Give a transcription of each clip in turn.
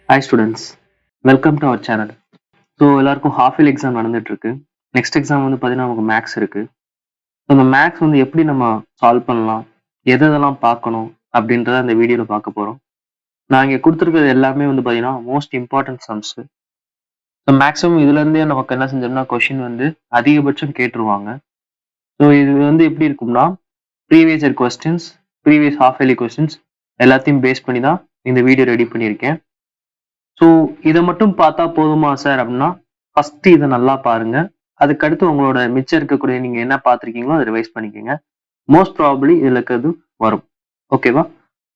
Hi students, welcome to our channel. So எல்லாருக்கும் half yearly exam நடந்துட்டு இருக்கு. Next exam வந்து பார்த்தீங்கன்னா நமக்கு மேக்ஸ் இருக்கு. ஸோ அந்த மேக்ஸ் வந்து எப்படி நம்ம சால்வ் பண்ணலாம், எதெல்லாம் பார்க்கணும் அப்படின்றத அந்த வீடியோவில் பார்க்க போகிறோம். நான் இங்கே கொடுத்துருக்கிறது எல்லாமே வந்து பார்த்தீங்கன்னா most important sums. So maximum இதுலேருந்தே நமக்கு என்ன செஞ்சோம்னா கொஷின் வந்து அதிகபட்சம் கேட்டுருவாங்க. ஸோ இது வந்து எப்படி இருக்கும்னா previous year questions, previous half yearly questions எல்லாத்தையும் பேஸ் பண்ணி தான் இந்த வீடியோ ரெடி பண்ணியிருக்கேன். ஸோ இதை மட்டும் பார்த்தா போதுமா சார் அப்படின்னா, ஃபர்ஸ்ட் இதை நல்லா பாருங்க. அதுக்கடுத்து உங்களோட மிச்சம் இருக்கக்கூடிய நீங்க என்ன பார்த்துருக்கீங்களோ அதை ரிவைஸ் பண்ணிக்கோங்க. மோஸ்ட் ப்ராபப்ளி இதுல இருக்கிறது வரும். ஓகேவா?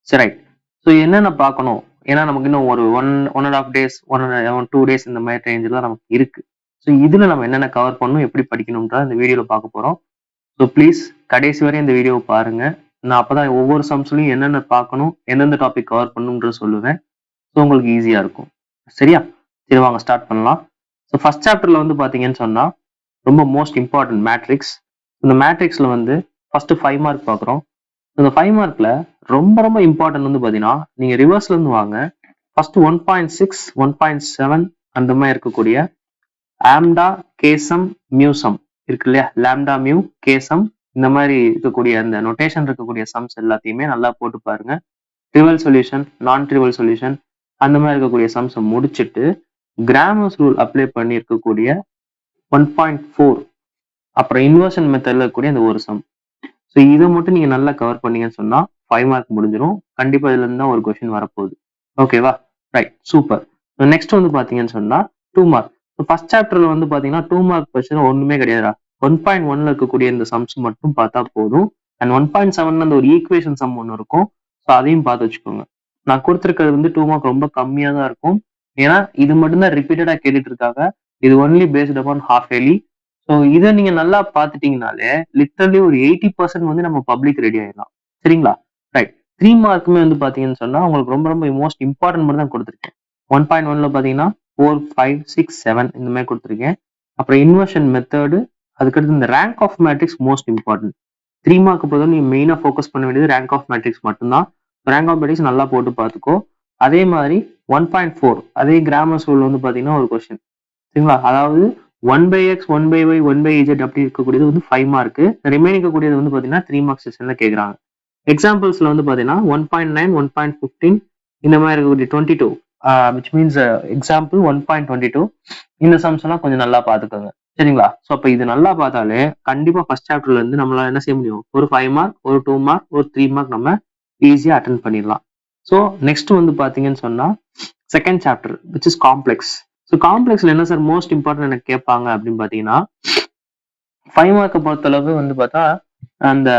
சரி, ரைட். ஸோ என்னென்ன பார்க்கணும், ஏன்னா நமக்கு இன்னும் ஒரு 1.5 days 2 days இந்த மாதிரி ரேஞ்சில் தான் நமக்கு இருக்கு. ஸோ இதுல நம்ம என்னென்ன கவர் பண்ணணும், எப்படி படிக்கணும்ன்றத இந்த வீடியோல பார்க்க போறோம். ஸோ ப்ளீஸ் கடைசி வரை இந்த வீடியோவை பாருங்க. நான் அப்பதான் ஒவ்வொரு சம்ஸ்லையும் என்னென்ன பார்க்கணும், எந்தெந்த டாபிக் கவர் பண்ணணும்ன்ற சொல்லுவேன். ஸோ உங்களுக்கு ஈஸியா இருக்கும். சரியா? சரி, வாங்க ஸ்டார்ட் பண்ணலாம். ஸோ ஃபர்ஸ்ட் சாப்டர்ல வந்து பாத்தீங்கன்னு சொன்னா ரொம்ப மோஸ்ட் இம்பார்ட்டன்ட் மேட்ரிக்ஸ். இந்த மேட்ரிக்ஸ்ல வந்து ஃபர்ஸ்ட் 5 மார்க் பார்க்குறோம். இந்த 5 மார்க்ல ரொம்ப ரொம்ப இம்பார்ட்டன்ட் வந்து பாத்தீங்கன்னா நீங்க ரிவர்ஸ்ல இருந்து வாங்க. ஃபர்ஸ்ட் 1.6 1.7 அந்த மாதிரி இருக்கக்கூடிய ஆம்டா கேசம் மியூசம் இருக்கு இல்லையா, லாம்டா மியூ கேசம் இந்த மாதிரி இருக்கக்கூடிய அந்த நொட்டேஷன் இருக்கக்கூடிய சம்ஸ் எல்லாத்தையுமே நல்லா போட்டு பாருங்க. ட்ரிவல் சொல்யூஷன், நான் ட்ரிவல் சொல்யூஷன் அந்த மாதிரி இருக்கக்கூடிய சம்ஸை முடிச்சுட்டு கிராமர்ஸ் ரூல் அப்ளை பண்ணி இருக்கக்கூடிய 1.4 அப்புறம் இன்வர்ஷன் மெத்தட்ல இருக்கக்கூடிய அந்த ஒரு சம். ஸோ இதை மட்டும் நீங்க நல்லா கவர் பண்ணீங்கன்னு சொன்னா 5 மார்க் முடிஞ்சிடும். கண்டிப்பா இதுல இருந்து தான் ஒரு கொஸ்டின் வரப்போகுது. ஓகேவா? Right, super. நெக்ஸ்ட் வந்து பாத்தீங்கன்னு சொன்னா 2 மார்க். ஃபர்ஸ்ட் சாப்டர்ல வந்து பாத்தீங்கன்னா 2 மார்க் கொஸ்டின் ஒண்ணுமே கிடையாதுடா. 1.1ல இருக்கக்கூடிய இந்த சம்ஸ் மட்டும் பார்த்தா போதும். அண்ட் 1.7ல அந்த ஒரு ஈக்குவேஷன் சம் ஒன்று இருக்கும். ஸோ அதையும் பார்த்து வச்சுக்கோங்க. நான் கொடுத்துருக்கிறது வந்து 2 மார்க் ரொம்ப கம்மியா தான் இருக்கும். ஏன்னா இது மட்டும்தான் ரிப்பீட்டடா கேட்டுட்டு இருக்காங்க. இது only based upon half yearly. So இதை நீங்க நல்லா பார்த்துட்டீங்கனாலே லிட்டரலி ஒரு 80% வந்து நம்ம பப்ளிக் ரெடி ஆயிடலாம். சரிங்களா? ரைட். 3 மார்க்குமே வந்து பாத்தீங்கன்னு சொன்னா உங்களுக்கு ரொம்ப ரொம்ப மோஸ்ட் இம்பார்ட்டன்ட் மட்டும் தான் கொடுத்துருக்கேன். 1.1ல பாத்தீங்கன்னா 4, 5, 6, 7 இந்த மாதிரி கொடுத்துருக்கேன். அப்புறம் இன்வர்ஷன் மெத்தடு, அதுக்கடுத்து இந்த rank of matrix most important. 3 mark பொறுத்தவரை நீங்க மெயினா ஃபோக்கஸ் பண்ண வேண்டியது ரேங்க் ஆஃப் மேட்ரிக்ஸ் மட்டும்தான். ரேங்க் ஆஃப் மேட்ரிக்ஸ் நல்லா போட்டு பார்த்துக்கோ. அதே மாதிரி 1.4 அதே கிராமர் ரூல் வந்து பாத்தீங்கன்னா ஒரு கொஸ்டின். சரிங்களா? அதாவது 1/x 1/y 1/z அப்படி இருக்கக்கூடியது வந்து 5 மார்க். ரிமைனிங் இருக்கக்கூடியது வந்து பாத்தீங்கன்னா 3 மார்க் செஷன்ல கேட்கறாங்க. எக்ஸாம்பிள்ஸ்ல வந்து பாத்தீங்கன்னா 1.9 1.15 இந்த மாதிரி இருக்கக்கூடிய 22 விச் மீன்ஸ் எக்ஸாம்பிள் 1.22 இந்த சம்ஸ் எல்லாம் கொஞ்சம் நல்லா பாத்துக்கோங்க. சரிங்களா? ஸோ அப்ப இது நல்லா பார்த்தாலே கண்டிப்பா ஃபர்ஸ்ட் சாப்டர்ல இருந்து நம்மளால என்ன செய்ய முடியும், ஒரு 5 மார்க், ஒரு 2 மார்க், ஒரு 3 மார்க் நம்ம ஈஸியா அட்டன் பண்ணிடலாம். ஸோ நெக்ஸ்ட் வந்து பாத்தீங்கன்னு சொன்னா second chapter which is complex. So காம்ப்ளெக்ஸ்ல என்ன சார் மோஸ்ட் இம்பார்ட்டன்ட் எனக்கு கேட்பாங்க அப்படின்னு பாத்தீங்கன்னா 5 மார்க்கை பொறுத்தளவு வந்து பார்த்தா அந்த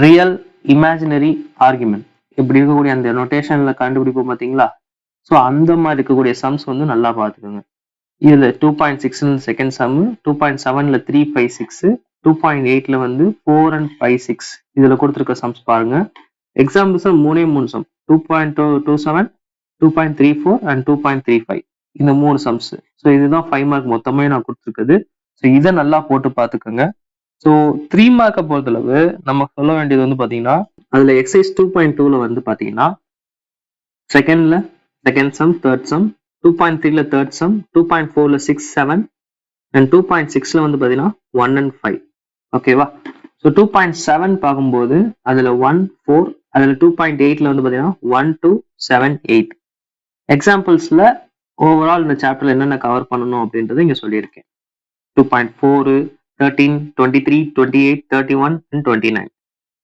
ரியல் இமேஜினரி ஆர்குமெண்ட் இப்படி இருக்கக்கூடிய அந்த நொட்டேஷன்ல கண்டுபிடிப்போம் பாத்தீங்களா? ஸோ அந்த மாதிரி இருக்கக்கூடிய சம்ஸ் வந்து நல்லா பார்த்துக்கோங்க. இதுல 2.6 செகண்ட் சம், 2.7ல 3, 5, 6, 2.8ல வந்து 4 and 5, 6 இதுல கொடுத்துருக்க சம்ஸ் பாருங்க. எக்ஸாம்பிள்ஸ் 3 சம் 2.27, 2.34 and 2.35 இந்த 3 சம்ஸ். ஸோ இதுதான் 5 மார்க் மொத்தமே நான் கொடுத்துருக்குது. ஸோ இதை நல்லா போட்டு பார்த்துக்கோங்க. ஸோ 3 மார்க்கை பொறுத்தளவு நம்ம சொல்ல வேண்டியது வந்து பாத்தீங்கன்னா அதுல எக்ஸசைஸ் 2.2ல வந்து பாத்தீங்கன்னா செகண்ட்ல செகண்ட் சம், தேர்ட் சம், 2.3ல தேர்ட் சம், 2.4ல 6, 7 அண்ட் 2.6ல வந்து பாத்தீங்கன்னா 1 and 5. ஓகேவா? ஸோ 2.7 பார்க்கும்போது அதுல 1, 4, அதுல 2.8ல வந்து பாத்தீங்கன்னா 1, 2, 7, 8. எக்ஸாம்பிள்ஸ்ல ஓவரால் இந்த சாப்டர்ல என்னென்ன கவர் பண்ணணும் அப்படின்றது இங்க சொல்லியிருக்கேன். 2.4, 13, 23, 28, 31 and 29.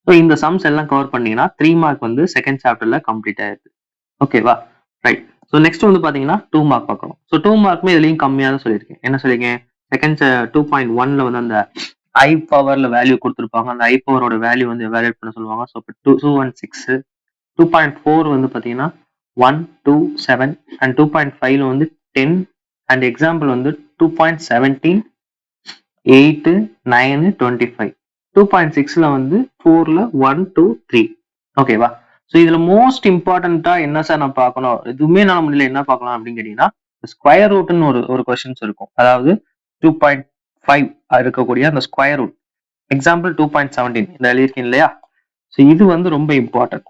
ஸோ இந்த சம்ஸ் எல்லாம் கவர் பண்ணீங்கன்னா 3 மார்க் வந்து செகண்ட் சாப்டர்ல கம்ப்ளீட் ஆயிடுது. ஓகேவா? ரைட். ஸோ நெக்ஸ்ட் வந்து பாத்தீங்கன்னா 2 மார்க் பார்க்கணும். ஸோ 2 மார்க்குமே இதுலயும் கம்மியாக தான் சொல்லியிருக்கேன். என்ன சொல்லியிருக்கேன், செகண்ட் 2.1ல வந்து அந்த ஐ பவர்ல வேல்யூ கொடுத்துருப்பாங்க. அந்த ஐ பவரோட வேல்யூ வந்து எவாலுவேட் பண்ண சொல்லுவாங்க. ஸோ இப்போ 2 and 6, 2.4 வந்து பாத்தீங்கன்னா 1, 2, 7 அண்ட் 2.5ல வந்து 10 அண்ட் எக்ஸாம்பிள் வந்து 2.17, 8, 9, 25. 2.6ல வந்து 4ல 1, 2, 3. ஓகேவா? ஸோ இதுல மோஸ்ட் இம்பார்ட்டண்டா என்ன சார் நான் பார்க்கணும், எதுவுமே நான் முடியல என்ன பார்க்கலாம் அப்படின்னு கேட்டீங்கன்னா ஸ்கொயர் ரூட்னு ஒரு கொஸ்டின்ஸ் இருக்கும். அதாவது 2.5 இருக்கக்கூடிய அந்த ஸ்கொயர் ரூட். எக்ஸாம்பிள் 2.17 இந்த எழுதியிருக்கேன் இல்லையா? ஸோ இது வந்து ரொம்ப இம்பார்ட்டன்ட்.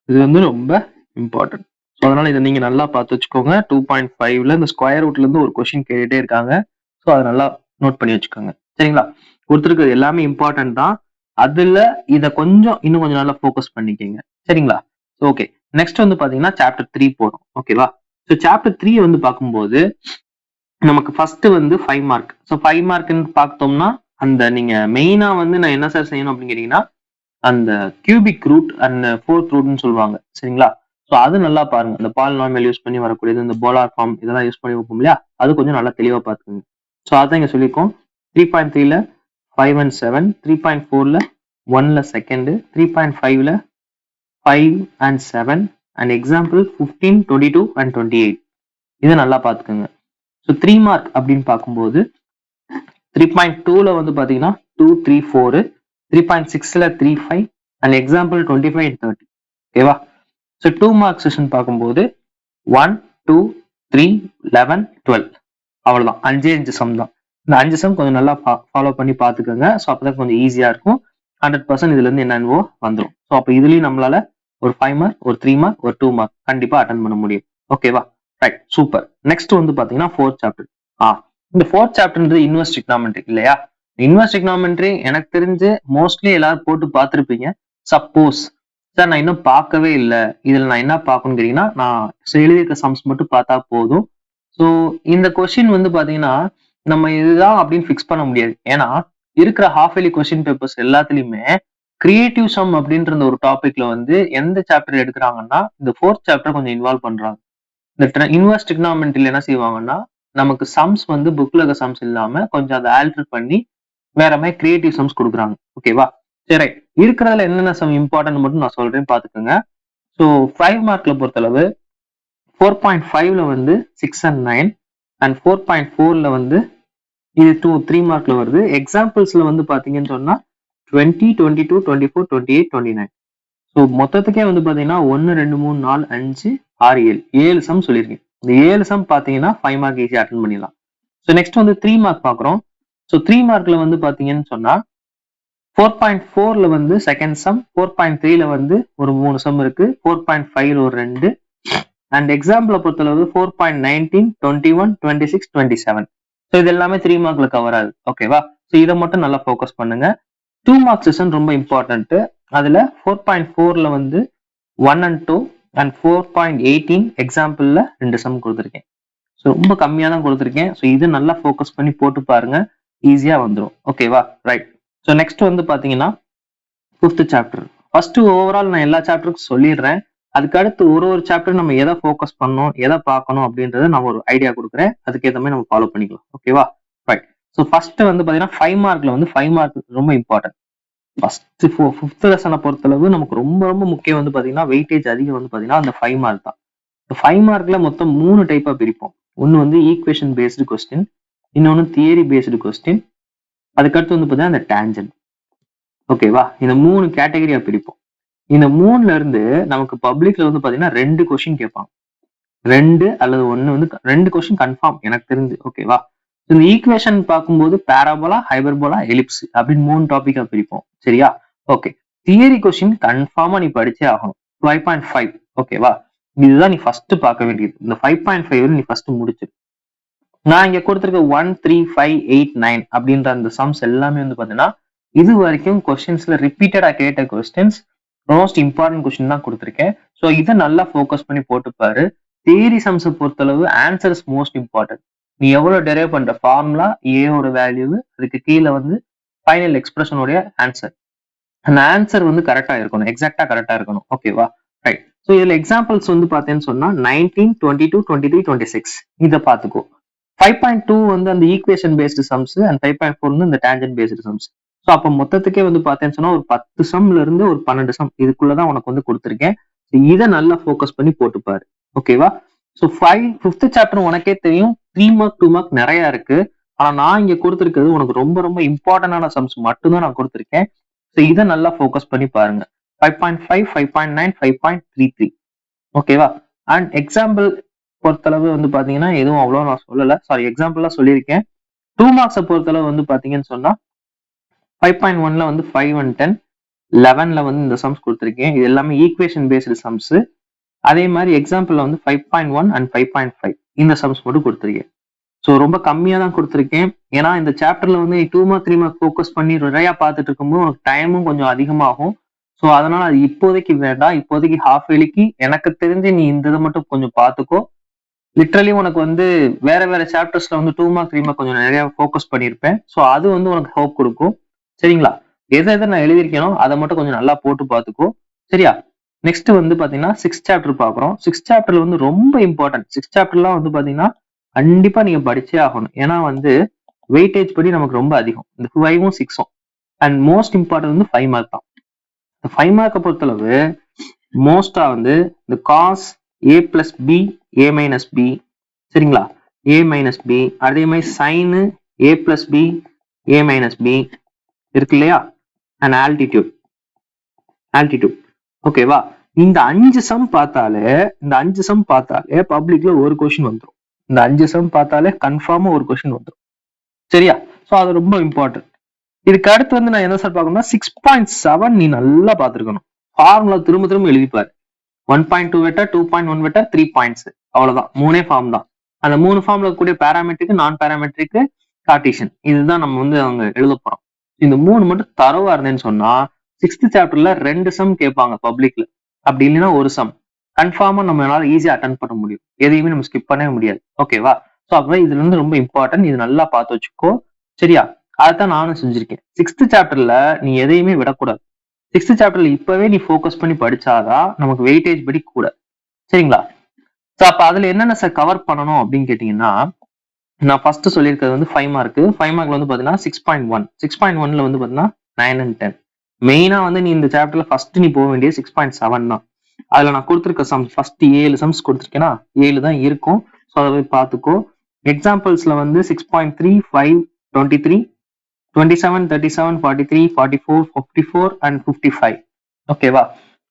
இது வந்து ரொம்ப இம்பார்ட்டன்ட். அதனால இதை நீங்க நல்லா பார்த்து வச்சுக்கோங்க. 2.5ல இந்த ஸ்கொயர் ரூட்ல இருந்து ஒரு கொஸ்டின் கேட்டுட்டே இருக்காங்க. ஸோ அதை நல்லா நோட் பண்ணி வச்சுக்கோங்க. சரிங்களா? கொடுத்துருக்கிறது எல்லாமே இம்பார்ட்டன்ட் தான். அதுல இதை இன்னும் கொஞ்சம் நல்லா ஃபோக்கஸ் பண்ணிக்கோங்க. சரிங்களா? ஓகே. நெக்ஸ்ட் வந்து பாத்தீங்கன்னா சாப்டர் 3 போறோம். ஓகேவா? ஸோ சாப்டர் 3 வந்து பார்க்கும்போது நமக்கு ஃபர்ஸ்ட் வந்து 5 மார்க். ஸோ 5 மார்க்னு பார்த்தோம்னா அந்த நீங்க மெயினா வந்து நான் என்ன சார் செய்யணும் அப்படின்னு கேட்டீங்கன்னா அந்த கியூபிக் ரூட் அண்ட் ஃபோர்த் ரூட்னு சொல்லுவாங்க. சரிங்களா? ஸோ அது நல்லா பாருங்க. இந்த பாலினாமியல் யூஸ் பண்ணி வரக்கூடியது, இந்த போலார் ஃபார்ம் இதெல்லாம் யூஸ் பண்ணி வைப்போம் இல்லையா? அது கொஞ்சம் நல்லா தெளிவா பார்த்துக்கோங்க. ஸோ அதான் இங்க சொல்லியிருக்கோம். 3.3ல 5 and 7, 3.4ல 1ல செகண்ட், 3.5ல 5 and 7 அண்ட் எக்ஸாம்பிள் 15, 22 and 28. இதை நல்லா பார்த்துக்கோங்க. ஸோ 3 மார்க் அப்படின்னு பார்க்கும்போது 3.2ல வந்து பாத்தீங்கன்னா 2, 3, 4, 3.6ல 3, 5 அண்ட் எக்ஸாம்பிள் 25 and 30. ஓகேவா? ஸோ 2 மார்க் செஷன் பார்க்கும்போது 1, 2, 3, 11, 12. அவ்வளவுதான். 5 சம் தான். இந்த 5 சம் கொஞ்சம் நல்லா ஃபாலோ பண்ணி பார்த்துக்கோங்க. ஸோ அப்பதான் கொஞ்சம் ஈஸியா இருக்கும். 100% இதுல இருந்து என்னவோ வந்துடும். ஸோ அப்போ இதுலயும் நம்மளால ஒரு 5 மார்க், ஒரு 3 மார்க், ஒரு 2 மார்க் கண்டிப்பா அட்டன் பண்ண முடியும். ஓகேவா? Right, super. நெக்ஸ்ட் வந்து பாத்தீங்கன்னா 4th சாப்டர். இந்த 4th சாப்டர்ன்றது இன்வெர்ஸ் ட்ரிக்னாமெட்ரி இல்லையா? இன்வெர்ஸ் ட்ரிக்னாமெட்ரி எனக்கு தெரிஞ்சு மோஸ்ட்லி எல்லாரும் போட்டு பார்த்துருப்பீங்க. சப்போஸ் சார் நான் இன்னும் பார்க்கவே இல்லை, இதுல நான் என்ன பார்க்கணும்னு கேட்டீங்கன்னா நான் எழுதியிருக்க சம்ஸ் மட்டும் பார்த்தா போதும். ஸோ இந்த கொஸ்டின் வந்து பாத்தீங்கன்னா நம்ம இதுதான் அப்படின்னு ஃபிக்ஸ் பண்ண முடியாது. ஏன்னா இருக்கிற ஹாஃப் இயர்லி கொஸ்டின் பேப்பர்ஸ் எல்லாத்துலயுமே கிரியேட்டிவ் சம் அப்படின்ற ஒரு டாபிக்ல வந்து எந்த சாப்டர் எடுக்கிறாங்கன்னா இந்த 4th சாப்டர் கொஞ்சம் இன்வால்வ் பண்றாங்க. இந்த இன்வெர்ஸ் ட்ரிக்னாமெட்ரியில என்ன செய்வாங்கன்னா நமக்கு சம்ஸ் வந்து புக்ல இருக்க சம்ஸ் இல்லாம கொஞ்சம் அதை ஆல்டர் பண்ணி வேற மாதிரி கிரியேட்டிவ் சம்ஸ் கொடுக்குறாங்க. ஓகேவா? சரி, இருக்கிறதுல என்னென்ன சம் இம்பார்ட்டன்ட் மட்டும் நான் சொல்றேன் பாத்துக்கோங்க. ஸோ 5 மார்க்ல பொறுத்தளவு 4.5ல வந்து 6 and 9 அண்ட் 4.4ல வந்து இது 3 மார்க்ல வருது. எக்ஸாம்பிள்ஸ்ல வந்து பாத்தீங்கன்னு சொன்னா 20, 22, 24, 28, 29. ஸோ மொத்தத்துக்கே வந்து பாத்தீங்கன்னா 1, 2, 3, 4, 5, 6, 7 சம் சொல்லியிருக்கேன். இந்த 7 சம் பாத்தீங்கன்னா 5 மார்க் ஈஸியா அட்டன் பண்ணிடலாம். ஸோ நெக்ஸ்ட் வந்து 3 மார்க் பாக்குறோம். ஸோ 3 மார்க்ல வந்து பாத்தீங்கன்னு சொன்னா 4.4ல வந்து செகண்ட் சம், 4.3ல வந்து ஒரு 3 சம் இருக்கு, 4.5ல ஒரு 2 அண்ட் எக்ஸாம்பிள பொறுத்தளவு 4.19, 21, 26, 27. ஸோ இது எல்லாமே 3 மார்க்ல கவர் ஆகுது. ஓகேவா? ஸோ இதை மட்டும் நல்லா ஃபோக்கஸ் பண்ணுங்க. 2 மார்க் செஷன் ரொம்ப இம்பார்ட்டன்ட். அதுல 4.4ல வந்து 1 and 2 அண்ட் 4.18 எக்ஸாம்பிள்ல 2 சம் கொடுத்துருக்கேன். ஸோ ரொம்ப கம்மியா தான் கொடுத்துருக்கேன். ஸோ இது நல்லா ஃபோக்கஸ் பண்ணி போட்டு பாருங்க, ஈஸியா வந்துடும். ஓகேவா? ரைட். ஸோ நெக்ஸ்ட் வந்து பாத்தீங்கன்னா 5th சாப்டர். ஃபர்ஸ்ட் ஓவரால் நான் எல்லா சாப்டருக்கும் சொல்லிடுறேன். அதுக்கு அடுத்து ஒரு சாப்டர் நம்ம எதை ஃபோக்கஸ் பண்ணணும், எதை பார்க்கணும் அப்படின்றத நான் ஒரு ஐடியா கொடுக்குறேன். அதுக்கேற்ற மாதிரி நம்ம ஃபாலோ பண்ணிக்கலாம். ஓகேவா? ரைட். ஸோ ஃபர்ஸ்ட் வந்து பாத்தீங்கன்னா 5 மார்க்ல வந்து 5 மார்க் ரொம்ப இம்பார்ட்டன்ட். ஃபர்ஸ்ட் 5th லெசனை பொறுத்தளவு நமக்கு ரொம்ப ரொம்ப முக்கியம் வந்து பாத்தீங்கன்னா வெயிட்டேஜ் அதிகம் வந்து பாத்தீங்கன்னா அந்த 5 மார்க் தான். 5 மார்க்ல மொத்தம் 3 டைப்பா பிரிப்போம். ஒன்னு வந்து ஈக்குவேஷன் பேஸ்டு கொஸ்டின், இன்னொன்னு தியரி பேஸ்டு கொஸ்டின், அதுக்கடுத்து வந்து பாத்தீங்கன்னா அந்த டேஞ்சன்ட். ஓகேவா? இந்த 3 கேட்டகரியா பிரிப்போம். இந்த 3ல இருந்து நமக்கு பப்ளிக்ல வந்து பாத்தீங்கன்னா 2 கொஸ்டின் கேட்பாங்க. 2 அல்லது 1 வந்து 2 கொஸ்டின் கன்ஃபார்ம் எனக்கு தெரிஞ்சு. ஓகேவா? இந்த ஈக்குவேஷன் பார்க்கும்போது பாராபோலா, ஹைபர்போலா, எலிப்ஸ் அப்படின்னு 3 டாபிக்கா பிரிப்போம். சரியா? ஓகே. தியரி கொஸ்டின் கன்ஃபார்மா நீ படிச்சே ஆகணும். 5.5. ஓகேவா? இதுதான் நீ ஃபர்ஸ்ட் பார்க்க வேண்டியது. இந்த 5.5 நீ ஃபர்ஸ்ட் முடிச்சிரு. நான் இங்க கொடுத்திருக்க 1, 3, 5, 8, 9 அப்படின்ற அந்த சம்ஸ் எல்லாமே வந்து பாத்தீங்கன்னா இது வரைக்கும் கொஸ்டின்ஸ்ல ரிப்பீட்டடா கேட்ட கொஸ்டின்ஸ், மோஸ்ட் இம்பார்ட்டன்ட் கொஸ்டின் தான் கொடுத்துருக்கேன். ஸோ இதை நல்லா ஃபோக்கஸ் பண்ணி போட்டுப்பாரு. தியரி சம்ஸை பொறுத்தளவு ஆன்சர்ஸ் மோஸ்ட் இம்பார்ட்டன்ட். நீ எவ்வளவு டெரைவ் பண்ற ஃபார்முலா, ஏவோட வேல்யூ, அதுக்கு கீழே வந்து ஃபைனல் எக்ஸ்பிரஷனுடைய ஆன்சர். அந்த ஆன்சர் வந்து கரெக்டா இருக்கணும், எக்ஸாக்டா கரெக்டா இருக்கணும். ஓகேவா? ரைட். ஸோ இதுல எக்ஸாம்பிள்ஸ் வந்து பாத்தேன்னு சொன்னா 19, 22, 23, 26 இதை பார்த்துக்கோ. 5.2 வந்து அந்த ஈக்குவேஷன் பேஸ்டு சம்ஸ் அண்ட் 5.4 வந்து இந்த டேஞ்சன்ட் பேஸ்டு சம்ஸ். ஸோ அப்போ மொத்தத்துக்கே வந்து பார்த்தேன்னு சொன்னா ஒரு 10 சம்ல இருந்து ஒரு 12 சம் இதுக்குள்ளதான் உனக்கு வந்து கொடுத்துருக்கேன். இதை நல்லா ஃபோக்கஸ் பண்ணி போட்டுப்பாரு. ஓகேவா? ஸோ 5th சாப்டர் உனக்கே தெரியும் 3 மார்க் 2 மார்க் நிறைய இருக்கு. ஆனா நான் இங்க கொடுத்துருக்கிறது உனக்கு ரொம்ப ரொம்ப இம்பார்ட்டன்டான சம்ஸ் மட்டும்தான் நான் கொடுத்துருக்கேன். ஸோ இதை நல்லா ஃபோக்கஸ் பண்ணி பாருங்க. 5.5, 5.9, 5.33. ஓகேவா? அண்ட் எக்ஸாம்பிள் பொறுத்தளவு வந்து பாத்தீங்கன்னா எதுவும் அவ்வளவு நான் சொல்லல. சாரி, எக்ஸாம்பிள்லாம் சொல்லியிருக்கேன். 2 மார்க்ஸை பொறுத்தளவு வந்து பாத்தீங்கன்னு சொன்னா 5.1ல வந்து 5 and 10, 11ல வந்து இந்த சம்ஸ் கொடுத்துருக்கேன். இது எல்லாமே ஈக்குவேஷன் பேஸ்டு சம்ஸ். அதே மாதிரி எக்ஸாம்பிள்ல வந்து 5.1 அண்ட் 5.5 இந்த சம்ஸ் மட்டும் கொடுத்துருக்கேன். ஸோ ரொம்ப கம்மியா தான் கொடுத்துருக்கேன். ஏன்னா இந்த சாப்டர்ல வந்து 2 மார்க் 3 மார்க் ஃபோக்கஸ் பண்ணி நிறைய பார்த்துட்டு இருக்கும்போது உனக்கு டைமும் கொஞ்சம் அதிகமாகும். ஸோ அதனால அது இப்போதைக்கு வேண்டாம். இப்போதைக்கு ஹாஃப் இயர்லிக்கு எனக்கு தெரிஞ்சு நீ இந்த இதை மட்டும் கொஞ்சம் பார்த்துக்கோ. லிட்ரலி உனக்கு வந்து வேற வேற சாப்டர்ஸ்ல வந்து 2 மார்க் 3 மார்க் கொஞ்சம் நிறைய ஃபோக்கஸ் பண்ணியிருப்பேன். ஸோ அது வந்து உனக்கு ஹோப் கொடுக்கும். சரிங்களா? எதை நான் எழுதியிருக்கேனோ அதை மட்டும் கொஞ்சம் நல்லா போட்டு பார்த்துக்கோ. சரியா? நெக்ஸ்ட் வந்து பாத்தீங்கன்னா 6th சாப்டர் பாக்குறோம். 6th சாப்டர்ல வந்து ரொம்ப இம்பார்ட்டன்ட். 6th சாப்டர்லாம் வந்து பாத்தீங்கன்னா கண்டிப்பா நீங்க படிச்சே ஆகணும். ஏன்னா வந்து வெயிட்டேஜ் படி நமக்கு ரொம்ப அதிகம். இந்த 5ம் 6ம் அண்ட் மோஸ்ட் இம்பார்ட்டன்ட் வந்து 5 மார்க் தான். இந்த 5 மார்க்கை பொறுத்தளவு மோஸ்டா வந்து இந்த cos A plus B A minus B, சரிங்களா, ஏ மைனஸ் பி, அதே மாதிரி sine A plus B A minus B இருக்கு இல்லையா, அண்ட் ஆல்டிடியூட் ஓகேவா. இந்த 5 சம் பார்த்தாலே பப்ளிக்ல ஒரு கொஸ்டின் வந்துடும். இந்த 5 சம் பார்த்தாலே கன்ஃபார்மா ஒரு கொஸ்டின் வந்துடும். சரியா? ஸோ அது ரொம்ப இம்பார்ட்டன்ட். இதுக்கு அடுத்து வந்து நான் என்ன சார் பார்க்கணும்னா 6.7 நீ நல்லா பார்த்துருக்கணும். ஃபார்முலா திரும்ப எழுதிப்பாரு. 1.2 வெக்டர், 2.1 வெக்டர், 3 பாயிண்ட்ஸ், அவ்வளவுதான். 3 ஃபார்ம் தான். அந்த 3 ஃபார்ம்ல கூடிய பேராமெட்ரிக், நான் பேராமெட்ரிக், கார்டீசியன், இதுதான் நம்ம வந்து அவங்க எழுத போறோம். இந்த 3 மட்டும் தரவா இருந்தேன்னு சொன்னா 6th சாப்டர்ல 2 சம் கேட்பாங்க பப்ளிக்ல. அப்படி இல்லைன்னா ஒரு சம் கன்ஃபார்மா நம்மளால ஈஸியா அட்டன் பண்ண முடியும். எதையுமே நம்ம ஸ்கிப் பண்ணவே முடியாது. ஓகேவா? ஸோ அப்ப இதுல இருந்து ரொம்ப இம்பார்ட்டன்ட். இது நல்லா பார்த்து வச்சுக்கோ. சரியா? அதைத்தான் நானும் செஞ்சிருக்கேன். 6th சாப்டர்ல நீ எதையுமே விடக்கூடாது. 6th சாப்டர்ல இப்பவே நீ ஃபோக்கஸ் பண்ணி படிச்சாதான் நமக்கு வெயிட்டேஜ் படி கூட. சரிங்களா? ஸோ அப்ப அதுல என்னென்ன சார் கவர் பண்ணணும் அப்படின்னு கேட்டீங்கன்னா, நான் ஃபர்ஸ்ட் சொல்லியிருக்கிறது வந்து 5 மார்க். 5 மார்க்ல வந்து பாத்தீங்கன்னா 6.1. 6.1ல வந்து பாத்தீங்கன்னா 9 and 10. மெயினா வந்து நீ இந்த சாப்டர்ல ஃபர்ஸ்ட் நீ போக வேண்டிய 6.7 தான். அதுல நான் கொடுத்துருக்க சம்ஸ் ஃபர்ஸ்ட் 7 சம்ஸ் கொடுத்துருக்கேன்னா 7 தான் இருக்கும். ஸோ அதை போய் பார்த்துக்கோ. எக்ஸாம்பிள்ஸ்ல வந்து 6.3, 5, 23, 27, 37, 43, 44, 54 and 55. ஓகேவா?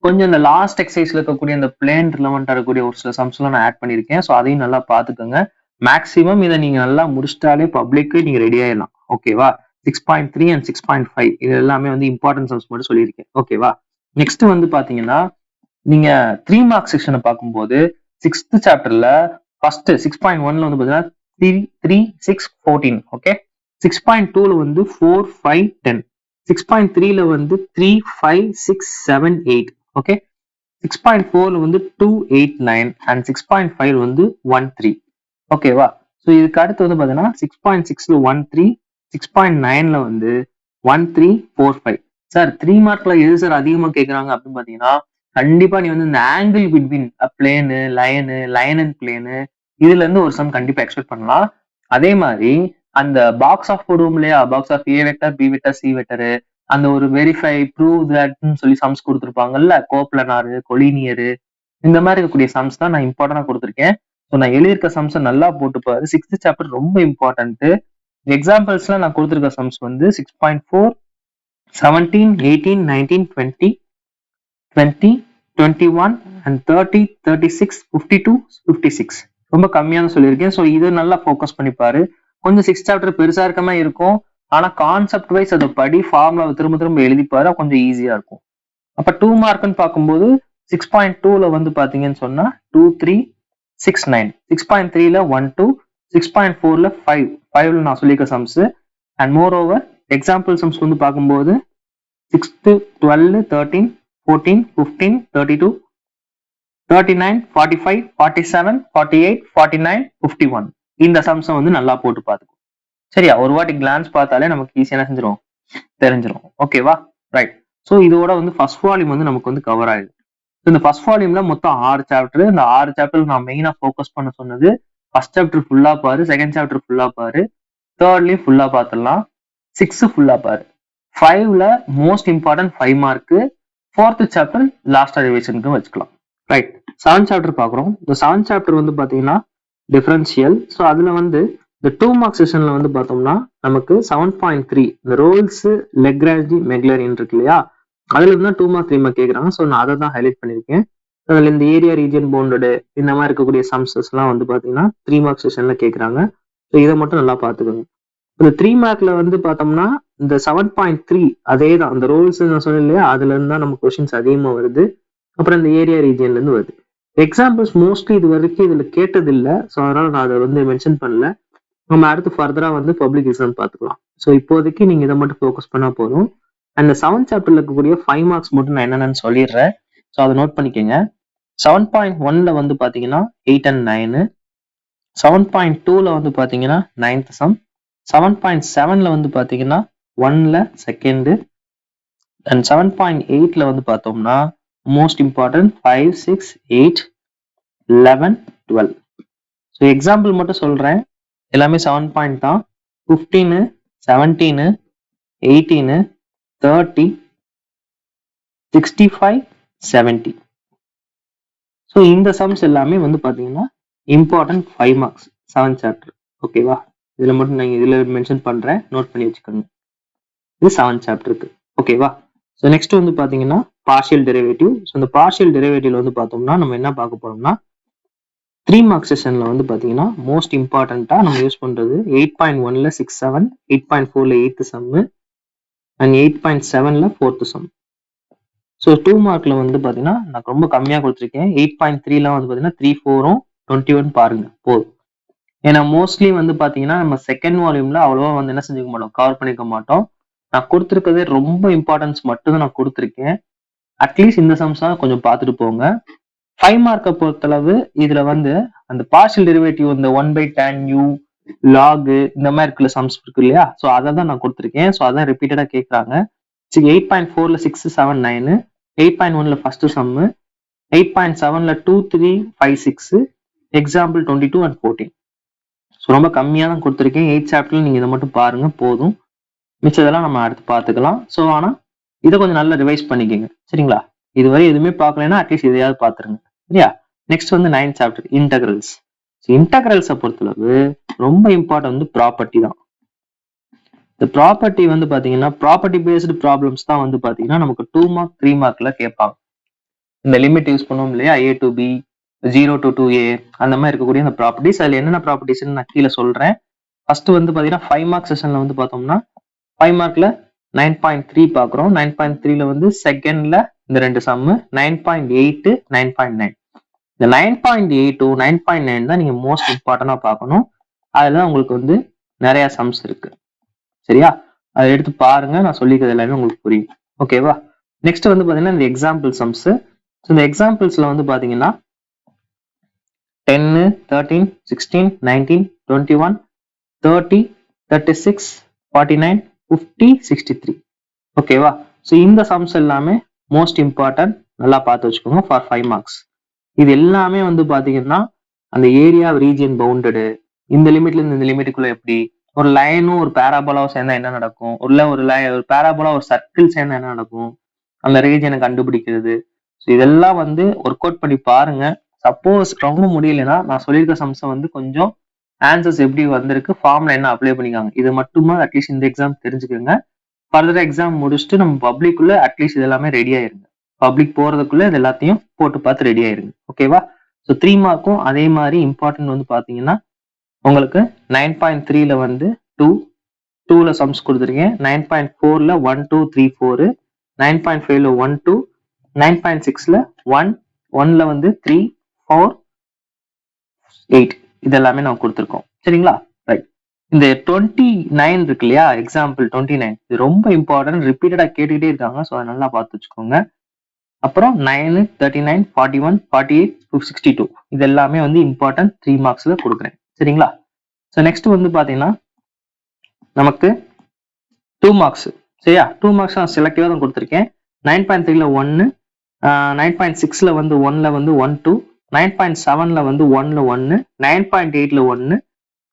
கொஞ்சம் இந்த லாஸ்ட் எக்ஸசைஸ்ல இருக்கக்கூடிய இந்த பிளேன் ரிலவெண்டா இருக்கக்கூடிய ஒரு சில சம்ஸ் எல்லாம் நான் ஆட் பண்ணிருக்கேன். ஸோ அதையும் நல்லா பார்த்துக்கோங்க. மேக்ஸிமம் இதை நீங்க நல்லா முடிச்சிட்டாலே பப்ளிக்கு நீங்க ரெடி ஆயிடலாம். ஓகேவா? 6.3 and 6.5 இது எல்லாமே வந்து இம்பார்ட்டன்ட் சம்ஸ் மட்டும் சொல்லியிருக்கேன். ஓகேவா? நெக்ஸ்ட் வந்து பாத்தீங்கன்னா நீங்க 3 மார்க் செக்ஷனை பார்க்கும்போது 6th சாப்டர்ல ஃபர்ஸ்ட் 6.1ல வந்து பாத்தீங்கன்னா 3, 6, 14. ஓகே. 6.2ல வந்து 4, 5, 10. 6.3ல வந்து 3, 5, 6, 7, 8. ஓகே. 6.4ல வந்து 2, 8, 9 and 6.5 வந்து 1, 3. ஓகேவா? ஸோ இதுக்கு அடுத்து வந்து பாத்தீங்கன்னா 6.6ல 1, 3, 6.9ல வந்து 1, 3, 4, 5. சார் 3 மார்க்ல எது சார் அதிகமா கேட்கறாங்க அப்படின்னு பாத்தீங்கன்னா கண்டிப்பா நீ வந்து இந்த angle between plane, line and plane இதுல இருந்து ஒரு சம் கண்டிப்பா எக்ஸ்பெக்ட் பண்ணலாம். அதே மாதிரி அந்த பாக்ஸ் ஆஃப் போடுவோம் இல்லையா, box of A vector, B vector, C vector, அந்த ஒரு வெரிஃபை ப்ரூவ் தட்னு சொல்லி சம்ஸ் கொடுத்துருப்பாங்கல்ல, கோப்லனாரு, கொலினியரு, இந்த மாதிரி இருக்கக்கூடிய சம்ஸ் தான் நான் இம்பார்ட்டன்டா கொடுத்துருக்கேன். ஸோ நான் எழுதியிருக்க சம்ஸை நல்லா போட்டுப்பாரு. 6th சாப்டர் ரொம்ப இம்பார்ட்டன்ட். எக்ஸாம்பிள்ஸ்ல நான் கொடுத்துருக்க சம்ஸ் வந்து 6.4, 17, 18, 19, 20, 21 and 30, 36, 52, 56 ரொம்ப கம்மியான சொல்லியிருக்கேன். ஸோ இது நல்லா ஃபோக்கஸ் பண்ணிப்பாரு. கொஞ்சம் 6th சாப்டர் பெருசா இருக்க மாதிரி இருக்கும். ஆனா கான்செப்ட் வைஸ் அதை படி ஃபார்முலாவை திரும்ப எழுதிப்பாரு, கொஞ்சம் ஈஸியா இருக்கும். அப்ப 2 மார்க்னு பார்க்கும்போது 6.2ல வந்து பாத்தீங்கன்னு சொன்னா 2, 3, 6, 9. 6.3ல 1, 2, 6.4ல 5. 5ல நான் சொல்லியிருக்க sums and more over example sums வந்து பார்க்கும்போது 6, 12, 13, 14, 15, 32, 39, 45, 47, 48, 49, 51 இந்த சம்ஸை வந்து நல்லா போட்டு பார்த்துக்கும். சரியா? ஒரு வாட்டி கிளான்ஸ் பார்த்தாலே நமக்கு ஈஸியா செஞ்சிடும், தெரிஞ்சிடும். ஓகேவா? ரைட். ஸோ இதோட வந்து ஃபர்ஸ்ட் வால்யூம் வந்து நமக்கு வந்து கவர் ஆயிடுது. இந்த ஃபர்ஸ்ட் வால்யூம்ல மொத்தம் 6 சாப்டர். இந்த 6 சாப்டர் நான் மெயினா ஃபோக்கஸ் பண்ண சொன்னது ஃபர்ஸ்ட் சாப்டர் ஃபுல்லா பாரு, செகண்ட் சாப்டர் ஃபுல்லா பாரு, தேர்ட்லயும் ஃபுல்லா பார்த்துடலாம், 6 ஃபுல்லா பாரு. 5ல most important 5 mark, 4th chapter last ரிவிஷனுக்கு வச்சுக்கலாம். ரைட். 7th சாப்டர் பாக்குறோம். இந்த 7th சாப்டர் வந்து பாத்தீங்கன்னா டிஃபரன்ஷியல். ஸோ அதுல வந்து இந்த 2 மார்க் செஷன்ல வந்து பார்த்தோம்னா நமக்கு 7.3 இந்த ரோல்ஸ், லெக்ராஞ்சி, மெக்லரின் இருக்கு இல்லையா, அதுல இருந்தா 2 மார்க் 3 மார்க் கேட்கறாங்க. ஸோ நான் அதை தான் ஹைலைட் பண்ணிருக்கேன். அதுல இந்த ஏரியா ரீஜன் பவுண்டடு இந்த மாதிரி இருக்கக்கூடிய சம்ஸஸ் எல்லாம் வந்து பாத்தீங்கன்னா 3 மார்க் செஷன்ல கேட்கறாங்க. ஸோ இதை மட்டும் நல்லா பாத்துக்கோங்க. இந்த 3 மார்க்ல வந்து பார்த்தோம்னா இந்த 7.3 அதே தான், அந்த ரோல்ஸ் நான் சொன்னேன் இல்லையா, அதுல இருந்தா நம்ம கொஸ்டின்ஸ் அதிகமா வருது. அப்புறம் இந்த ஏரியா ரீஜன்ல இருந்து வருது. எக்ஸாம்பிள்ஸ் மோஸ்ட்லி இது வரைக்கும் இதுல கேட்டது இல்லை. ஸோ அதனால நான் அதை வந்து மென்ஷன் பண்ணல. நம்ம அடுத்து ஃபர்தரா வந்து பப்ளிக் எக்ஸாம் பார்த்துக்கலாம். ஸோ இப்போதைக்கு நீங்க இதை மட்டும் ஃபோக்கஸ் பண்ணா போதும். அந்த 7th சாப்டர்ல இருக்கக்கூடிய 5 மார்க்ஸ் மட்டும் நான் என்னென்னு சொல்லிடுறேன். ஸோ அதை நோட் பண்ணிக்கோங்க. 7.1ல வந்து பாத்தீங்கன்னா 8 and 9, 7.2ல வந்து பாத்தீங்கன்னா 9th சம், 7.7ல வந்து பாத்தீங்கன்னா 1ல செகண்ட், அண்ட் 7.8ல வந்து பார்த்தோம்னா மோஸ்ட் இம்பார்ட்டன்ட் 5, 6, 8, 11, 12. ஸோ எக்ஸாம்பிள் மட்டும் சொல்றேன். எல்லாமே 7 பாயிண்ட் தான். 15, 17, 18, 30, 65, 70. ஸோ இந்த சம்ஸ் எல்லாமே வந்து பாத்தீங்கன்னா இம்பார்ட்டன்ட் 5 மார்க்ஸ் 7 சாப்டர். ஓகேவா? இதுல மட்டும் நான் இதுல மென்ஷன் பண்றேன், நோட் பண்ணி வச்சுக்கோங்க. இது 7 சாப்டருக்கு. ஓகேவா? ஸோ நெக்ஸ்ட் வந்து பாத்தீங்கன்னா பார்ஷியல் டெரிவேட்டிவ். ஸோ இந்த பார்ஷியல் டெரிவேட்டிவ்ல வந்து பார்த்தோம்னா நம்ம என்ன பார்க்க போறோம்னா 3 மார்க்ஸ் செஷன்ல வந்து பாத்தீங்கன்னா மோஸ்ட் இம்பார்ட்டண்டா நம்ம யூஸ் பண்றது 8.1ல 6, 7, 8.4ல 8th சம் அண்ட் 8.7ல 4th சம். ஸோ 2 மார்க்ல வந்து பாத்தீங்கன்னா நான் ரொம்ப கம்மியா கொடுத்துருக்கேன். 8.3ல வந்து பாத்தீங்கன்னா 3, 4, 21 பாருங்க போதும். ஏன்னா மோஸ்ட்லி வந்து பாத்தீங்கன்னா நம்ம செகண்ட் வால்யூம்ல அவ்வளவா வந்து என்ன செஞ்சுக்க மாட்டோம், கவர் பண்ணிக்க மாட்டோம். நான் கொடுத்துருக்கதே ரொம்ப இம்பார்ட்டன்ஸ் மட்டும் தான் நான் கொடுத்துருக்கேன். அட்லீஸ்ட் இந்த சம்ஸா கொஞ்சம் பார்த்துட்டு போங்க. 5 மார்க்கை பொறுத்தளவு இதுல வந்து அந்த பார்ஷியல் டெரிவேட்டிவ் இந்த 1/tan u log இந்த மாதிரி இருக்குல்ல சம்ஸ் இருக்கு இல்லையா? ஸோ அதை தான் நான் கொடுத்துருக்கேன். ஸோ அதான் ரிப்பீட்டடா கேட்கறாங்க. 8.4ல 6, 7, 9, 8.1ல ஃபர்ஸ்ட் சம், 8.7ல 2, 3, 5, 6, எக்ஸாம்பிள் 22 and 14. ஸோ ரொம்ப கம்மியா தான் கொடுத்துருக்கேன். 8 சாப்டர்ல நீங்க இதை மட்டும் பாருங்க போதும். மிச்சதெல்லாம் நம்ம அடுத்து பார்த்துக்கலாம். ஸோ ஆனா இதை கொஞ்சம் நல்லா ரிவைஸ் பண்ணிக்கோங்க. சரிங்களா? இதுவரை எதுவுமே பார்க்கலன்னா அட்லீஸ்ட் இதையாவது பார்த்துருங்க. சரியா? நெக்ஸ்ட் வந்து 9th சாப்டர் இன்டெகிரல்ஸ். இன்டெகிரல்ஸை பொறுத்தளவு ரொம்ப இம்பார்ட்டன்ட் வந்து ப்ராப்பர்ட்டி தான். இந்த ப்ராப்பர்ட்டி வந்து பாத்தீங்கன்னா ப்ராப்பர்ட்டி பேஸ்டு ப்ராப்ளம்ஸ் தான் வந்து பாத்தீங்கன்னா நமக்கு 2 மார்க் 3 மார்க்ல கேட்பாங்க. இந்த லிமிட் யூஸ் பண்ணுவோம் இல்லையா, a to b, 0 to 2a, அந்த மாதிரி இருக்கக்கூடிய இந்த ப்ராப்பர்ட்டிஸ். அதுல என்னென்ன ப்ராப்பர்ட்டிஸ் நான் கீழே சொல்றேன். ஃபர்ஸ்ட் வந்து பாத்தீங்கன்னா 5 மார்க் செஷன்ல வந்து பார்த்தோம்னா 5 மார்க்ல 9.3 பாக்குறோம். 9.3ல வந்து செகண்ட்ல இந்த ரெண்டு சம், 9.8, 9.9. இந்த 9.8 9.9 தான் நீங்க மோஸ்ட் இம்பார்ட்டன்டா பார்க்கணும். அதுல உங்களுக்கு வந்து நிறைய சம்ஸ் இருக்கு. சரியா? அதை எடுத்து பாருங்க, நான் சொல்லிக்கிறது எல்லாமே உங்களுக்கு புரியும். ஓகேவா? நெக்ஸ்ட் வந்து பாத்தீங்கன்னா இந்த எக்ஸாம்பிள் சம்ஸ். இந்த எக்ஸாம்பிள்ஸ்ல வந்து பாத்தீங்கன்னா 10, 13, 16, 19, 21, 30, 36, 49, 50, 63. ஓகேவா? ஸோ இந்த சம்ஸ் எல்லாமே மோஸ்ட் இம்பார்ட்டன்ட், நல்லா பார்த்து வச்சுக்கோங்க ஃபார் 5 மார்க்ஸ். இது எல்லாமே வந்து பாத்தீங்கன்னா அந்த ஏரியா ரீஜியன் பவுண்டடு, இந்த லிமிட்ல இருந்து இந்த லிமிட்டுக்குள்ள எப்படி, ஒரு லைனும் ஒரு பேராபோலாவும் சேர்ந்தா என்ன நடக்கும், ஒரு பேராபோலா ஒரு சர்க்கிள் சேர்ந்தா என்ன நடக்கும், அந்த ரீஜனை கண்டுபிடிக்கிறது. ஸோ இதெல்லாம் வந்து ஒர்க் அவுட் பண்ணி பாருங்க. சப்போஸ் ரொம்ப முடியலன்னா நான் சொல்லியிருக்க சம்ஸை வந்து கொஞ்சம் ஆன்சர்ஸ் எப்படி வந்திருக்கு, ஃபார்ம்ல என்ன அப்ளை பண்ணிக்காங்க, இது மட்டுமா அட்லீஸ்ட் இந்த எக்ஸாம் தெரிஞ்சுக்கோங்க. ஃபர்தர் எக்ஸாம் முடிச்சுட்டு நம்ம பப்ளிக்குள்ள அட்லீஸ்ட் இது எல்லாமே ரெடி ஆயிருங்க. பப்ளிக் போறதுக்குள்ள இது எல்லாத்தையும் போட்டு பார்த்து ரெடி ஆயிருங்க. ஓகேவா? ஸோ 3 மார்க்கும் அதே மாதிரி இம்பார்ட்டன்ட் வந்து பாத்தீங்கன்னா உங்களுக்கு 9.3ல வந்து 2ல சம்ஸ் கொடுத்துருக்கேன். 9.4ல 1, 2, 3, 4, 9.5ல 1, 2, 9.6ல 1, 1ல வந்து 3, 4, 8 இது எல்லாமே நம்ம கொடுத்துருக்கோம். சரிங்களா? ரைட். இந்த 29 இருக்கு இல்லையா, எக்ஸாம்பிள் 29 இது ரொம்ப இம்பார்ட்டன்ட், ரிப்பீட்டடா கேட்டுக்கிட்டே இருக்காங்க. ஸோ அதை நல்லா பார்த்து வச்சுக்கோங்க. அப்புறம் 9, 39, 41, 48, 62 இது எல்லாமே வந்து இம்பார்ட்டன்ட் 3 மார்க்ஸ்ல கொடுக்குறேன். சரிங்களா? ஸோ நெக்ஸ்ட் வந்து பாத்தீங்கன்னா நமக்கு 2 மார்க்ஸ். சரியா? 2 மார்க்ஸ் நான் செலக்டிவா தான் கொடுத்துருக்கேன். 9.3ல 1, 9.6ல வந்து 1ல வந்து 1, 2, 9.7ல வந்து 1ல 1, 9.8ல 1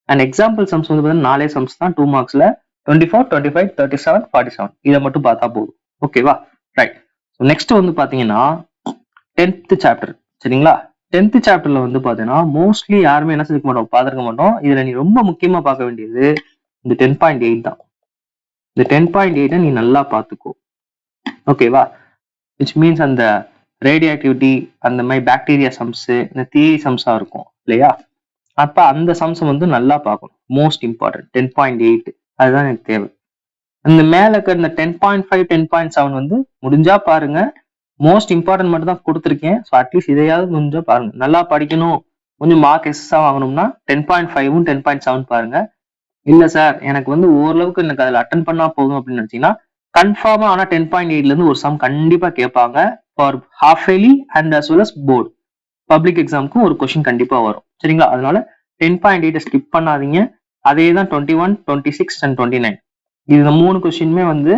அண்ட் எக்ஸாம்பிள் சம்ஸ் வந்து பார்த்தீங்கன்னா 4 சம்ஸ் தான் 2 மார்க்ஸ்ல, 24, 25, 37, 47 இதை மட்டும் பார்த்தா போதும். ஓகேவா? ரைட். நெக்ஸ்ட் வந்து பாத்தீங்கன்னா 10th சாப்டர். சரிங்களா? 10th சாப்டர்ல வந்து பாத்தீங்கன்னா மோஸ்ட்லி யாருமே என்ன செஞ்சுக்க மாட்டோம், பார்த்துருக்க மாட்டோம். இதுல நீ ரொம்ப முக்கியமா பார்க்க வேண்டியது இந்த 10.8 தான். இந்த 10.8 நீ நல்லா பார்த்துக்கோ. ஓகேவா? விச் மீன்ஸ் அந்த ரேடியோ ஆக்டிவிட்டி, அந்த மாதிரி பாக்டீரியா சம்ஸ், இந்த தியரி சம்ஸா இருக்கும் இல்லையா? அப்ப அந்த சம்ஸ் வந்து நல்லா பார்க்கணும். மோஸ்ட் இம்பார்ட்டன்ட் 10.8 அதுதான் எனக்கு தேவை. அந்த மேல இருக்க இந்த 10.5, 10.7 வந்து முடிஞ்சா பாருங்க, மோஸ்ட் இம்பார்ட்டன்ட் மட்டும் தான் கொடுத்துருக்கேன். ஸோ அட்லீஸ்ட் இதையாவது கொஞ்சம் பாருங்க. நல்லா படிக்கணும், கொஞ்சம் மார்க் எக்ஸஸா வாங்கணும்னா 10.5ம் 10.7 பாருங்க. இல்ல சார் எனக்கு வந்து ஓரளவுக்கு எனக்கு அதுல அட்டன் பண்ணா போதும் அப்படின்னு நினைச்சீங்கன்னா கன்ஃபார்மா ஆனா 10.8ல இருந்து ஒரு சம் கண்டிப்பா கேட்பாங்க for half yearly and as well as board public எக்ஸாமுக்கும் ஒரு கொஸ்டின் கண்டிப்பா வரும். சரிங்களா? அதனால 10.8 ஸ்கிப் பண்ணாதீங்க. அதே தான் 21, 26 அண்ட் 29. இந்த 3 கொஸ்டினுமே வந்து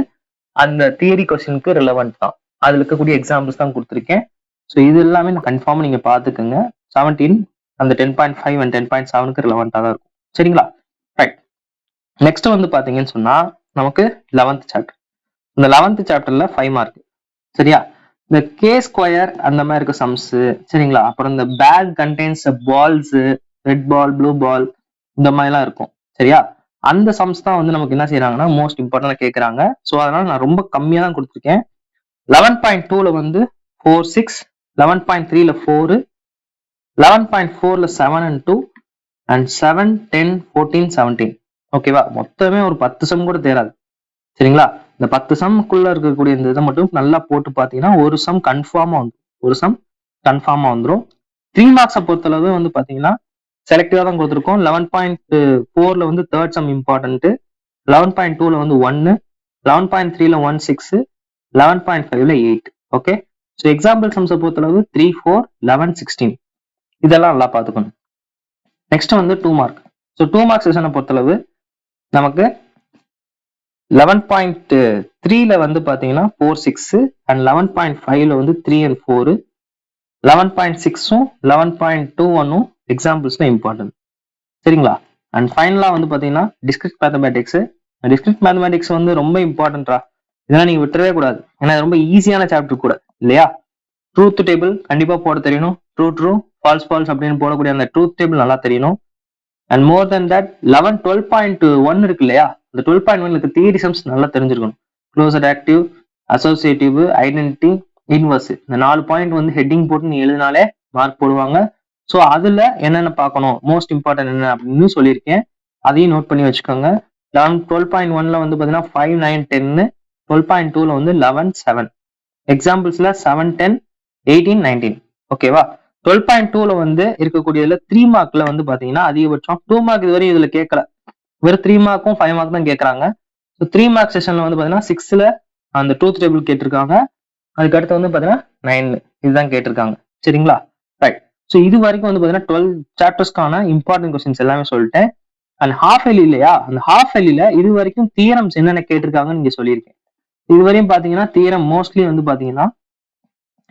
அந்த தியரி கொஸ்டினுக்கு ரிலவெண்ட் தான். அதுல இருக்கக்கூடிய எக்ஸாம்பிள்ஸ் தான் கொடுத்துருக்கேன். ஸோ இது எல்லாமே நான் கன்ஃபார்மா நீங்க பாத்துக்கோங்க. 17 அந்த 10.5 அண்ட் 10.7க்கு ரிலவெண்டா தான் இருக்கும். சரிங்களா? ரைட். நெக்ஸ்ட் வந்து பாத்தீங்கன்னு சொன்னா நமக்கு 11th சாப்டர். இந்த 11th சாப்டர்ல 5 மார்க். சரியா? இந்த கே ஸ்கொயர் அந்த மாதிரி இருக்க சம்ஸ். சரிங்களா? அப்புறம் இந்த bag contains balls, red ball, blue ball இந்த மாதிரிலாம் இருக்கும். சரியா? அந்த சம்ஸ் தான் வந்து நமக்கு என்ன செய்யறாங்கன்னா மோஸ்ட் இம்பார்ட்டன்டா கேட்கறாங்க. ஸோ அதனால நான் ரொம்ப கம்மியா தான் கொடுத்துருக்கேன். 11.2ல வந்து 4, 6, 11.3ல 4, 11.4ல 7 and 2 அண்ட் 7, 10, 14, 17. ஓகேவா? மொத்தமே ஒரு 10 சம் கூட தேராது. சரிங்களா? இந்த 10 சம்க்குள்ள இருக்கக்கூடிய இந்த இதை மட்டும் நல்லா போட்டு பாத்தீங்கன்னா ஒரு சம் கன்ஃபார்மா வந்துடும். ஒரு சம் கன்ஃபார்மா வந்துடும். 3 மார்க்ஸை பொறுத்தளவு வந்து பாத்தீங்கன்னா செலக்டிவா தான் கொடுத்துருக்கோம். 11.4ல வந்து தேர்ட் சம் இம்பார்ட்டன்ட், 11.2ல வந்து 1, 11.3ல 1, 6, 11.5ல 8. ஓகே. ஸோ எக்ஸாம்பிள் சம்ஸை பொறுத்தளவு 3, 4, 11, 16 இதெல்லாம் நல்லா பார்த்துக்கணும். நெக்ஸ்ட் வந்து 2 மார்க். ஸோ 2 மார்க் செஷனை பொறுத்தளவு நமக்கு 11.3ல வந்து பாத்தீங்கன்னா 4, 6 அண்ட் 11.5ல வந்து 3 and 4, 11.6ம் 11.21ம் எக்ஸாம்பிள்ஸ்ல இம்பார்ட்டன்ட். சரிங்களா? அண்ட் ஃபைனலா வந்து பாத்தீங்கன்னா டிஸ்கிரிட் மேத்தமேட்டிக்ஸ். டிஸ்கிரிட் மேத்தமேட்டிக்ஸ் வந்து ரொம்ப இம்பார்ட்டன்டா, இதெல்லாம் நீங்க விட்டுறவே கூடாது. ஏன்னா ரொம்ப ஈஸியான சாப்டர் கூட இல்லையா? ட்ரூத் டேபிள் கண்டிப்பா போட தெரியணும். ட்ரூ ட்ரூ, ஃபால்ஸ் ஃபால்ஸ் அப்படின்னு போடக்கூடிய அந்த ட்ரூத் டேபிள் நல்லா தெரியணும். அண்ட் மோர் தென் தட் 12.1 இருக்கு இல்லையா? இந்த 12.1க்கு தியரி சம்ஸ் நல்லா தெரிஞ்சிருக்கணும். Closed active, associative, identity, inverse இந்த 4 பாயிண்ட் வந்து ஹெட்டிங் போட்டு நீ எழுதினாலே மார்க் போடுவாங்க. ஸோ அதுல என்னென்ன பார்க்கணும், மோஸ்ட் இம்பார்ட்டன்ட் என்ன அப்படின்னு சொல்லியிருக்கேன். அதையும் நோட் பண்ணி வச்சுக்கோங்க. 12.1ல வந்து பாத்தீங்கன்னா 5, 9, 10, 12.2ல வந்து 11, 7 எக்ஸாம்பிள்ஸ்ல 7, 10, 18, 19. ஓகேவா? 12.2ல வந்து இருக்கக்கூடியதுல 3 மார்க்ல வந்து பாத்தீங்கன்னா அதிகபட்சம் 2 மார்க் இதுவரை இதுல கேட்கல. வெறும் 3 மார்க்கும் 5 மார்க் தான் கேட்கறாங்க. ஸோ 3 மார்க் செஷன்ல வந்து பாத்தீங்கன்னா 6ல அந்த ட்ரூத் டேபிள் கேட்டிருக்காங்க. அதுக்கு அடுத்து வந்து பாத்தீங்கன்னா 9 இதுதான் கேட்டிருக்காங்க. சரிங்களா? ரைட். ஸோ இது வரைக்கும் வந்து பாத்தீங்கன்னா 12 சாப்டர்ஸ்க்கான இம்பார்ட்டன்ட் கொஸ்டின்ஸ் எல்லாமே சொல்லிட்டேன். அண்ட் ஹாஃப் எலி இல்லையா? அந்த ஹாஃப் எலில இது வரைக்கும் தியரம்ஸ் என்னென்ன கேட்டிருக்காங்கன்னு நீங்க சொல்லியிருக்கேன். இது வரையும் பாத்தீங்கன்னா தியரம் மோஸ்ட்லி வந்து பாத்தீங்கன்னா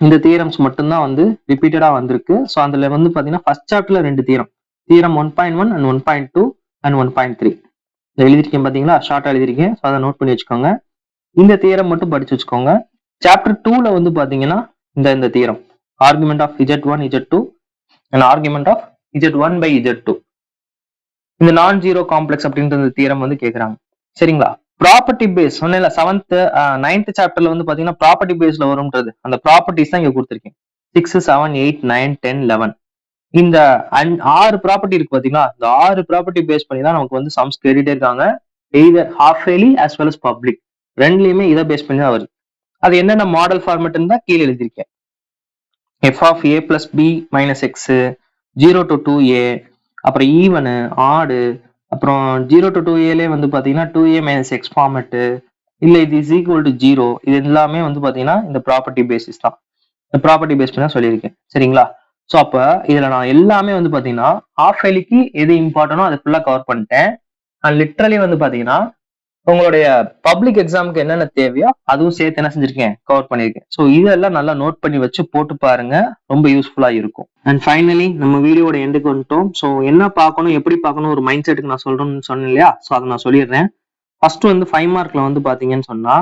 இந்த தியரம்ஸ் மட்டும்தான் வந்து ரிப்பீட்டடா வந்திருக்கு. ஸோ அதுல வந்து பாத்தீங்கன்னா ஃபர்ஸ்ட் சாப்டர்ல 2 தியரம், தியரம் 1.1 அண்ட் 1.2 அண்ட் 1.3 எழுதிருக்கேன். பாத்தீங்களா? ஷார்ட்டா எழுதிருக்கேன். ஸோ அதை நோட் பண்ணி வச்சுக்கோங்க. இந்த தியரம் மட்டும் படிச்சு வச்சுக்கோங்க. சாப்டர் 2ல வந்து பாத்தீங்கன்னா இந்த theorem argument of Z1, Z2 and argument of Z1 by Z2 இந்த நான் ஜீரோ காம்ப்ளெக்ஸ் அப்படின்ற தியரம் வந்து கேட்கறாங்க. சரிங்களா? ப்ராப்பர்ட்டி பேஸ் சொன்னேன்ல 7th 9th சாப்டர்ல வந்து பாத்தீங்கன்னா ப்ராப்பர்ட்டி பேஸ்ல வரும்ன்றது அந்த ப்ராப்பர்ட்டிஸ் தான் இங்க கொடுத்துருக்கேன். 6, 7, 8, 9, 10, 11 இந்த 6 ப்ராப்பர்ட்டி இருக்கு பாத்தீங்களா? இந்த 6 ப்ராப்பர்ட்டி பேஸ் பண்ணி தான் நமக்கு வந்து சம்ஸ் கேட்டுட்டே இருக்காங்க. Either half yearly as well as public ரெண்டுலயுமே இதை பேஸ் பண்ணி தான் வருது. அது என்னென்ன மாடல் ஃபார்மேட் தான் கீழே எழுதியிருக்கேன். f of a plus b minus x, 0 to 2a, அப்புறம் ஈவனு, ஆடு, அப்புறம் 0 to 2a வந்து பாத்தீங்கன்னா 2a minus x ஃபார்மேட், இல்ல இது இஸ் ஈக்குவல் டு 0. இது எல்லாமே வந்து பாத்தீங்கன்னா இந்த ப்ராப்பர்ட்டி பேசிஸ் தான். இந்த ப்ராப்பர்ட்டி பேஸ் பண்ணி தான் சொல்லியிருக்கேன். சரிங்களா? ஸோ அப்ப இதுல நான் எல்லாமே வந்து பாத்தீங்கன்னா ஹாஃப் இயர்லிக்கு எது இம்பார்ட்டனோ அதை ஃபுல்லா கவர் பண்ணிட்டேன். அண்ட் லிட்ரலி வந்து பாத்தீங்கன்னா உங்களுடைய பப்ளிக் எக்ஸாமுக்கு என்னென்ன தேவையோ அதுவும் சேர்த்து என்ன செஞ்சிருக்கேன், கவர் பண்ணியிருக்கேன். ஸோ இதெல்லாம் நல்லா நோட் பண்ணி வச்சு போட்டு பாருங்க, ரொம்ப யூஸ்ஃபுல்லா இருக்கும். அண்ட் ஃபைனலி நம்ம வீடியோட எண்டுக்கு வந்துட்டோம். ஸோ என்ன பார்க்கணும், எப்படி பார்க்கணும் ஒரு மைண்ட் செட்டுக்கு நான் சொல்றேன்னு சொன்னேன் இல்லையா? ஸோ அதை நான் சொல்லிடுறேன். ஃபர்ஸ்ட் வந்து 5 மார்க்ல வந்து பாத்தீங்கன்னு சொன்னா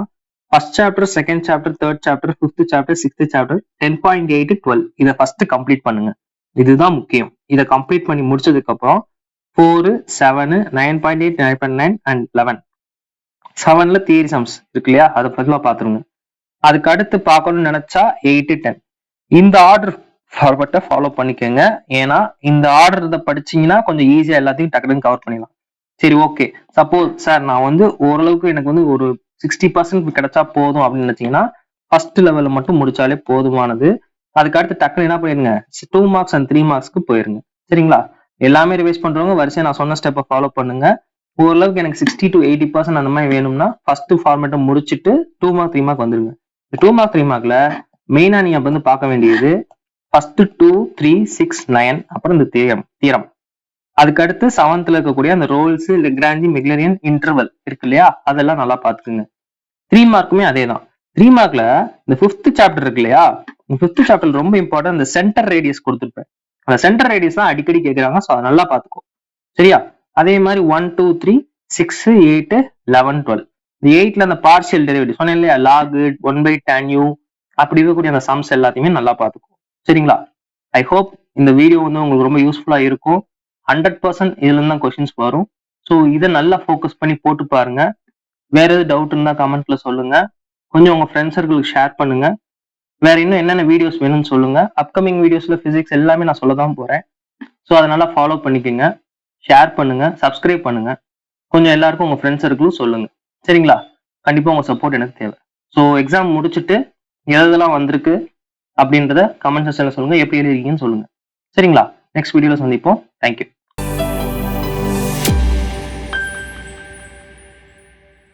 first chapter, second chapter, third chapter, 5th chapter, 6th chapter, 10.8, 12 இதை ஃபர்ஸ்ட் கம்ப்ளீட் பண்ணுங்க. இதுதான் முக்கியம். இதை கம்ப்ளீட் பண்ணி முடிச்சதுக்கு அப்புறம் 4, 7, 9.8, 9.9 அண்ட் 11 7ல தியரி சம்ஸ் இருக்கு இல்லையா? அதை ஃபுல்லா பாத்துருங்க. அதுக்கு அடுத்து பார்க்கணும்னு நினைச்சா 8, 10 இந்த ஆர்டர் ஃபார்வர்ட்டை ஃபாலோ பண்ணிக்கோங்க. ஏன்னா இந்த ஆர்டர் படிச்சீங்கன்னா கொஞ்சம் ஈஸியா எல்லாத்தையும் டக்குனு கவர் பண்ணிடலாம். சரி, ஓகே. சப்போஸ் சார் நான் வந்து ஓரளவுக்கு எனக்கு வந்து ஒரு 60% கிடைச்சா போதும் அப்படின்னு நினைச்சீங்கன்னா ஃபர்ஸ்ட் லெவலில் மட்டும் முடிச்சாலே போதுமானது. அதுக்கு அடுத்து டக்குனு என்ன பண்ணிருங்க, 2 மார்க்ஸ் அண்ட் 3 மார்க்ஸ்க்கு போயிருங்க. சரிங்களா? எல்லாமே ரிவைஸ் பண்றவங்க வரிசையா நான் சொன்ன ஸ்டெப்பை ஃபாலோ பண்ணுங்க. ஓரளவுக்கு எனக்கு 60 to 80% அந்த மாதிரி வேணும்னா ஃபர்ஸ்ட் ஃபார்மேட்டை முடிச்சுட்டு 2 மார்க் 3 மார்க் வந்துருங்க. 2 மார்க் 3 மார்க்ல மெயினா நீங்க வந்து பார்க்க வேண்டியது ஃபர்ஸ்ட் 2, 3, 6, 9 அப்புறம் இந்த தியரம். அதுக்கு அடுத்து 7th இருக்கக்கூடிய அந்த ரோல்ஸ், லெக்ராஞ்சி, மெக்லரியன், இன்டர்வல் இருக்கு இல்லையா, அதெல்லாம் நல்லா பாத்துக்குங்க. 3 மார்க்குமே அதே தான். 3 மார்க்ல இந்த 5th சாப்டர் இருக்கு இல்லையா, இந்த 5th சாப்டர் ரொம்ப இம்பார்ட்டன்ட். இந்த சென்டர் ரேடியஸ் கொடுத்துருப்பேன். அந்த சென்டர் ரேடியஸ் தான் அடிக்கடி கேட்கறாங்க. ஸோ அதை நல்லா பாத்துக்கோ. சரியா? அதே மாதிரி 1, 2, 3, 6, 8, 11, 12. இந்த 8ல அந்த பார்ஷியல் டெரிவேட்டிவ் சொன்னேன் இல்லையா, log 1/tan u அப்படி இருக்கக்கூடிய அந்த சம்ஸ் எல்லாத்தையுமே நல்லா பாத்துக்கோ. சரிங்களா? ஐ ஹோப் இந்த வீடியோ வந்து உங்களுக்கு ரொம்ப யூஸ்ஃபுல்லா இருக்கும். 100% இதுல இருந்து தான் கொஸ்டின்ஸ் வரும். ஸோ இதை நல்லா ஃபோக்கஸ் பண்ணி போட்டு பாருங்க. வேற எதாவது டவுட் இருந்தா கமெண்ட்ல சொல்லுங்க. கொஞ்சம் உங்க ஃப்ரெண்ட்ஸ் சர்க்கிளுக்கு ஷேர் பண்ணுங்க. வேற இன்னும் என்னென்ன வீடியோஸ் வேணும்னு சொல்லுங்க. அப்கமிங் வீடியோஸ்ல பிசிக்ஸ் எல்லாமே நான் சொல்ல தான் போறேன். ஸோ அதை நல்லா ஃபாலோ பண்ணிக்கோங்க, ஷேர் பண்ணுங்க, சப்ஸ்கிரைப் பண்ணுங்க. கொஞ்சம் எல்லாருக்கும் உங்க ஃப்ரெண்ட்ஸ் சர்க்கிளும் சொல்லுங்க. சரிங்களா? கண்டிப்பா உங்க சப்போர்ட் எனக்கு தேவை. ஸோ எக்ஸாம் முடிச்சுட்டு எதெல்லாம் வந்திருக்கு அப்படின்றத கமெண்ட் செக்ஷன்ல சொல்லுங்க. எப்படி எழுதிருக்கீங்கன்னு சொல்லுங்க. சரிங்களா? நெக்ஸ்ட் வீடியோல சந்திப்போம். தேங்க்யூ.